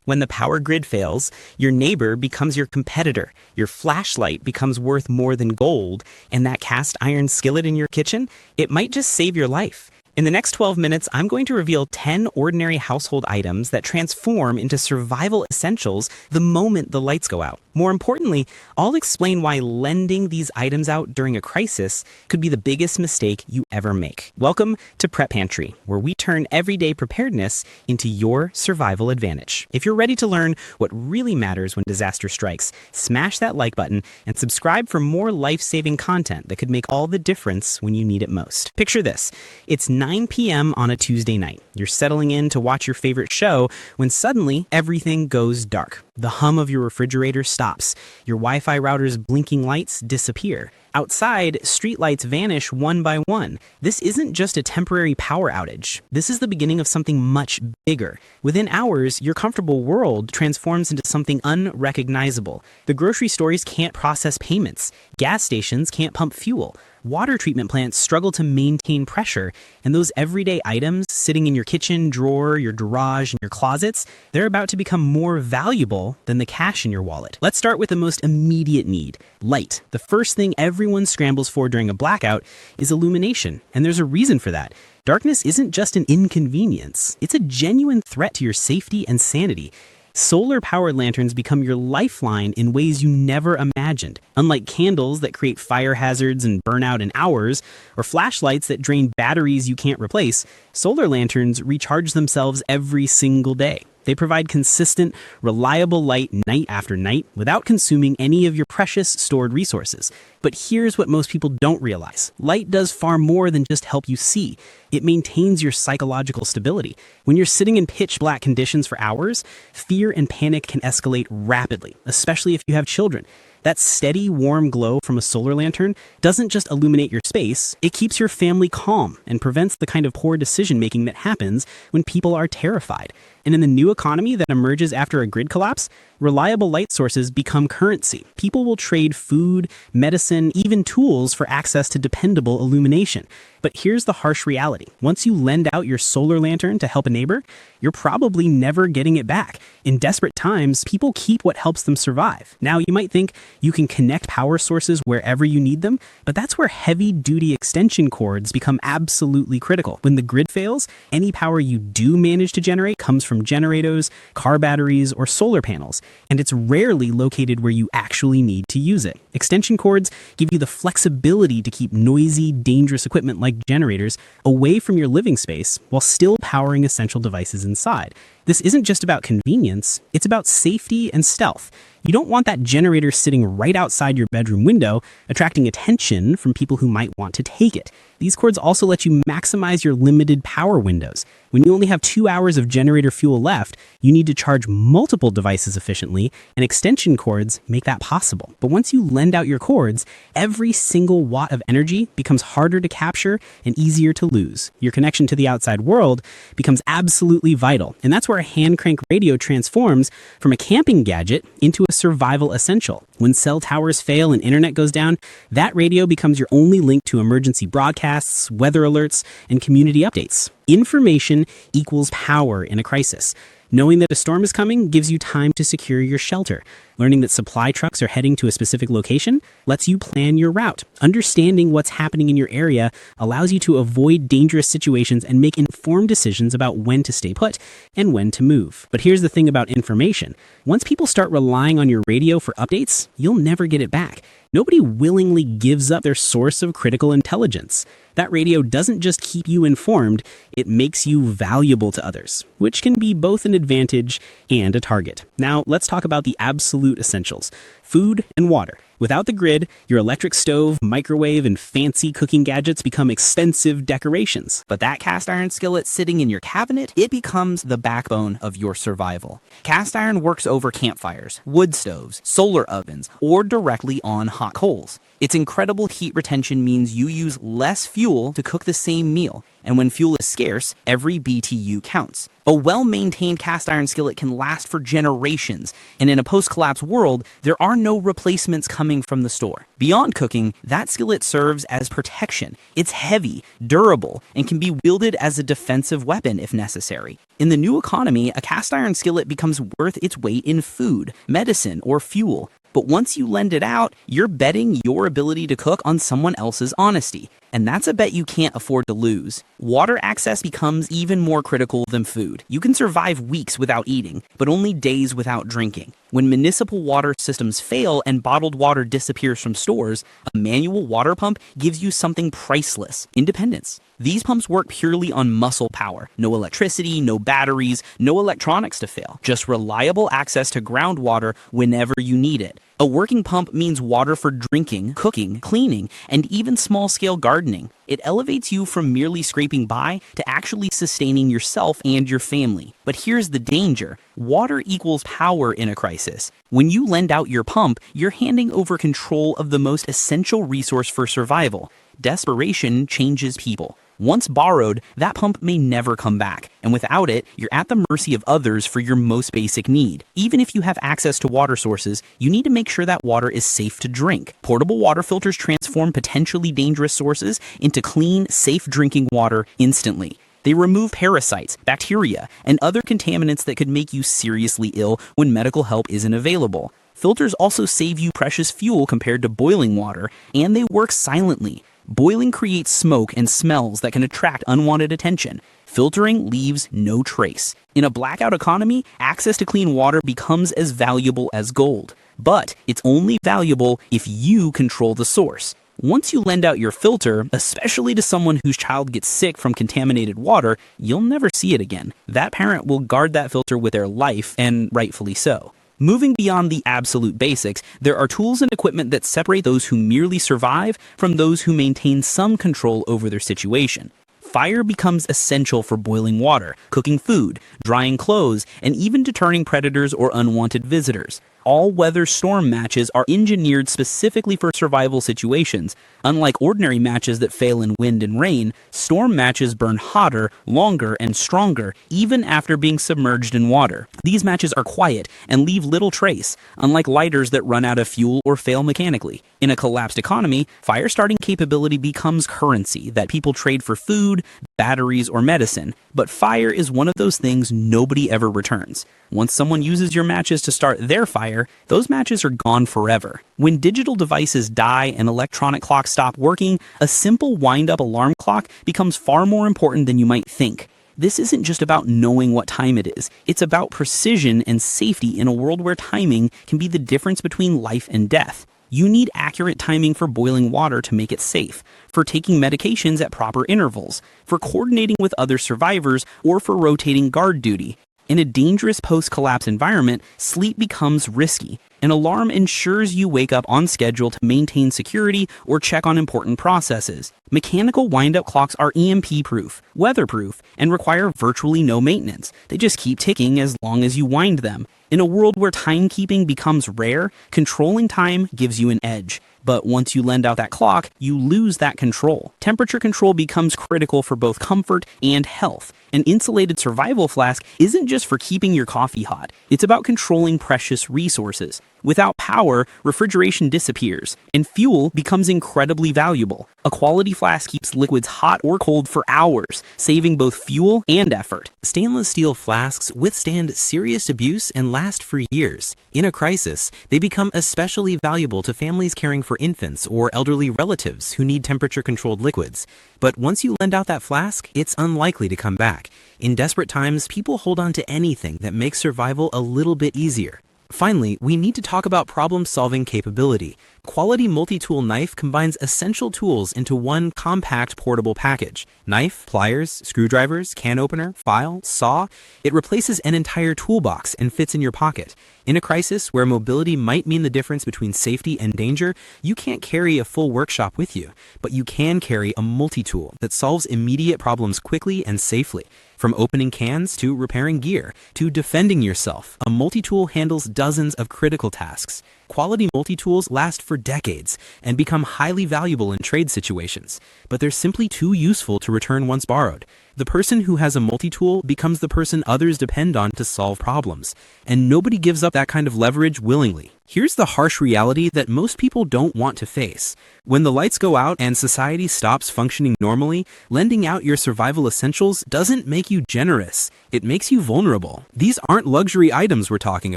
When the power grid fails, your neighbor becomes your competitor, your flashlight becomes worth more than gold, and that cast iron skillet in your kitchen, it might just save your life. In the next 12 minutes, I'm going to reveal 10 ordinary household items that transform into survival essentials the moment the lights go out. More importantly, I'll explain why lending these items out during a crisis could be the biggest mistake you ever make. Welcome to Prep Pantry, where we turn everyday preparedness into your survival advantage. If you're ready to learn what really matters when disaster strikes, smash that like button and subscribe for more life-saving content that could make all the difference when you need it most. Picture this. It's 9 p.m. on a Tuesday night. You're settling in to watch your favorite show when suddenly everything goes dark. The hum of your refrigerator stops. Your Wi-Fi router's blinking lights disappear. Outside, streetlights vanish one by one. This isn't just a temporary power outage. This is the beginning of something much bigger. Within hours, your comfortable world transforms into something unrecognizable. The grocery stores can't process payments. Gas stations can't pump fuel. Water treatment plants struggle to maintain pressure, and those everyday items sitting in your kitchen drawer, your garage, and your closets, they're about to become more valuable than the cash in your wallet. Let's start with the most immediate need, light. The first thing everyone scrambles for during a blackout is illumination, and there's a reason for that. Darkness isn't just an inconvenience, it's a genuine threat to your safety and sanity. Solar-powered lanterns become your lifeline in ways you never imagined. Unlike candles that create fire hazards and burn out in hours, or flashlights that drain batteries you can't replace, solar lanterns recharge themselves every single day. They provide consistent, reliable light night after night without consuming any of your precious stored resources. But here's what most people don't realize. Light does far more than just help you see. It maintains your psychological stability. When you're sitting in pitch black conditions for hours, fear and panic can escalate rapidly, especially if you have children. That steady, warm glow from a solar lantern doesn't just illuminate your space, it keeps your family calm and prevents the kind of poor decision-making that happens when people are terrified. And in the new economy that emerges after a grid collapse, reliable light sources become currency. People will trade food, medicine, even tools for access to dependable illumination. But here's the harsh reality. Once you lend out your solar lantern to help a neighbor, you're probably never getting it back. In desperate times, people keep what helps them survive. Now, you might think you can connect power sources wherever you need them, but that's where heavy-duty extension cords become absolutely critical. When the grid fails, any power you do manage to generate comes from generators, car batteries, or solar panels, and it's rarely located where you actually need to use it. Extension cords give you the flexibility to keep noisy, dangerous equipment like generators away from your living space while still powering essential devices inside. This isn't just about convenience, it's about safety and stealth. You don't want that generator sitting right outside your bedroom window, attracting attention from people who might want to take it. These cords also let you maximize your limited power windows. When you only have 2 hours of generator fuel left, you need to charge multiple devices efficiently, and extension cords make that possible. But once you lend out your cords, every single watt of energy becomes harder to capture and easier to lose. Your connection to the outside world becomes absolutely vital, and that's where a hand crank radio transforms from a camping gadget into a survival essential. When cell towers fail and internet goes down, that radio becomes your only link to emergency broadcasts, weather alerts, and community updates. Information equals power in a crisis. Knowing that a storm is coming gives you time to secure your shelter. Learning that supply trucks are heading to a specific location lets you plan your route. Understanding what's happening in your area allows you to avoid dangerous situations and make informed decisions about when to stay put and when to move. But here's the thing about information. Once people start relying on your radio for updates, you'll never get it back. Nobody willingly gives up their source of critical intelligence. That radio doesn't just keep you informed, it makes you valuable to others, which can be both an advantage and a target. Now, let's talk about the absolute essentials: food and water. Without the grid, your electric stove, microwave, and fancy cooking gadgets become expensive decorations. But that cast iron skillet sitting in your cabinet, it becomes the backbone of your survival. Cast iron works over campfires, wood stoves, solar ovens, or directly on hot coals. Its incredible heat retention means you use less fuel to cook the same meal. And when fuel is scarce, every BTU counts. A well-maintained cast iron skillet can last for generations. And in a post-collapse world, there are no replacements coming coming from the store. Beyond cooking, that skillet serves as protection. It's heavy, durable, and can be wielded as a defensive weapon if necessary. In the new economy, a cast iron skillet becomes worth its weight in food, medicine, or fuel. But once you lend it out, you're betting your ability to cook on someone else's honesty. And that's a bet you can't afford to lose. Water access becomes even more critical than food. You can survive weeks without eating, but only days without drinking. When municipal water systems fail and bottled water disappears from stores, a manual water pump gives you something priceless: independence. These pumps work purely on muscle power. No electricity, no batteries, no electronics to fail. Just reliable access to groundwater whenever you need it. A working pump means water for drinking, cooking, cleaning, and even small-scale gardening. It elevates you from merely scraping by to actually sustaining yourself and your family. But here's the danger. Water equals power in a crisis. When you lend out your pump, you're handing over control of the most essential resource for survival. Desperation changes people. Once borrowed, that pump may never come back, and without it, you're at the mercy of others for your most basic need. Even if you have access to water sources, you need to make sure that water is safe to drink. Portable water filters transform potentially dangerous sources into clean, safe drinking water instantly. They remove parasites, bacteria, and other contaminants that could make you seriously ill when medical help isn't available. Filters also save you precious fuel compared to boiling water, and they work silently. Boiling creates smoke and smells that can attract unwanted attention. Filtering leaves no trace. In a blackout economy, access to clean water becomes as valuable as gold. But it's only valuable if you control the source. Once you lend out your filter, especially to someone whose child gets sick from contaminated water, you'll never see it again. That parent will guard that filter with their life, and rightfully so. Moving beyond the absolute basics, there are tools and equipment that separate those who merely survive from those who maintain some control over their situation. Fire becomes essential for boiling water, cooking food, drying clothes, and even deterring predators or unwanted visitors. All-weather storm matches are engineered specifically for survival situations. Unlike ordinary matches that fail in wind and rain, storm matches burn hotter, longer, and stronger, even after being submerged in water. These matches are quiet and leave little trace, unlike lighters that run out of fuel or fail mechanically. In a collapsed economy, fire-starting capability becomes currency that people trade for food, batteries, or medicine. But fire is one of those things nobody ever returns. Once someone uses your matches to start their fire, those matches are gone forever. When digital devices die and electronic clocks stop working, a simple wind-up alarm clock becomes far more important than you might think. This isn't just about knowing what time it is. It's about precision and safety in a world where timing can be the difference between life and death. You need accurate timing for boiling water to make it safe, for taking medications at proper intervals, for coordinating with other survivors, or for rotating guard duty. In a dangerous post-collapse environment, sleep becomes risky. An alarm ensures you wake up on schedule to maintain security or check on important processes. Mechanical wind-up clocks are EMP-proof, weatherproof, and require virtually no maintenance. They just keep ticking as long as you wind them. In a world where timekeeping becomes rare, controlling time gives you an edge. But once you lend out that clock, you lose that control. Temperature control becomes critical for both comfort and health. An insulated survival flask isn't just for keeping your coffee hot. It's about controlling precious resources. Without power, refrigeration disappears, and fuel becomes incredibly valuable. A quality flask keeps liquids hot or cold for hours, saving both fuel and effort. Stainless steel flasks withstand serious abuse and last for years. In a crisis, they become especially valuable to families caring for infants or elderly relatives who need temperature-controlled liquids. But once you lend out that flask, it's unlikely to come back. In desperate times, people hold on to anything that makes survival a little bit easier. Finally, we need to talk about problem-solving capability. Quality multi-tool knife combines essential tools into one compact portable package. Knife, pliers, screwdrivers, can opener, file, saw. It replaces an entire toolbox and fits in your pocket. In a crisis where mobility might mean the difference between safety and danger, you can't carry a full workshop with you, but you can carry a multi-tool that solves immediate problems quickly and safely. From opening cans to repairing gear to defending yourself, a multi-tool handles dozens of critical tasks. Quality multi-tools last for decades and become highly valuable in trade situations, but they're simply too useful to return once borrowed. The person who has a multi-tool becomes the person others depend on to solve problems, and nobody gives up that kind of leverage willingly. Here's the harsh reality that most people don't want to face. When the lights go out and society stops functioning normally, lending out your survival essentials doesn't make you generous. It makes you vulnerable. These aren't luxury items we're talking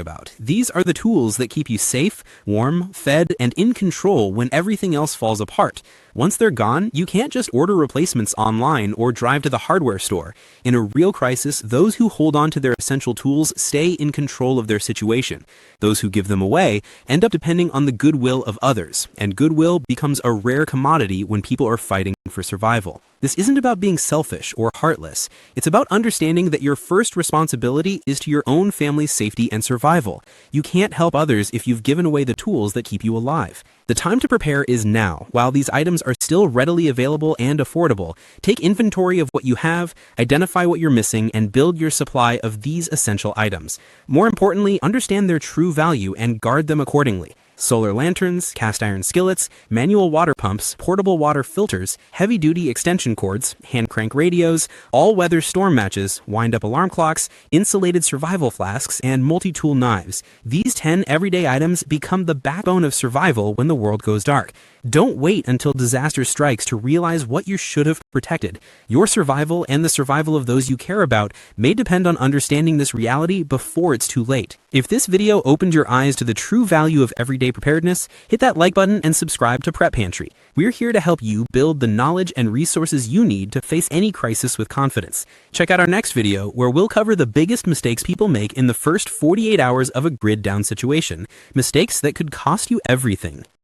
about. These are the tools that keep you safe, warm, fed, and in control when everything else falls apart. Once they're gone, you can't just order replacements online or drive to the hardware store. In a real crisis, those who hold on to their essential tools stay in control of their situation. Those who give them away end up depending on the goodwill of others, and goodwill becomes a rare commodity when people are fighting for survival. This isn't about being selfish or heartless. It's about understanding that your first responsibility is to your own family's safety and survival. You can't help others if you've given away the tools that keep you alive. The time to prepare is now. While these items are still readily available and affordable, take inventory of what you have, identify what you're missing, and build your supply of these essential items. More importantly, understand their true value and guard them accordingly. Solar lanterns, cast iron skillets, manual water pumps, portable water filters, heavy-duty extension cords, hand crank radios, all-weather storm matches, wind-up alarm clocks, insulated survival flasks, and multi-tool knives. These 10 everyday items become the backbone of survival when the world goes dark. Don't wait until disaster strikes to realize what you should have protected. Your survival and the survival of those you care about may depend on understanding this reality before it's too late. If this video opened your eyes to the true value of everyday preparedness, hit that like button and subscribe to Prep Pantry. We're here to help you build the knowledge and resources you need to face any crisis with confidence. Check out our next video where we'll cover the biggest mistakes people make in the first 48 hours of a grid down situation, mistakes that could cost you everything.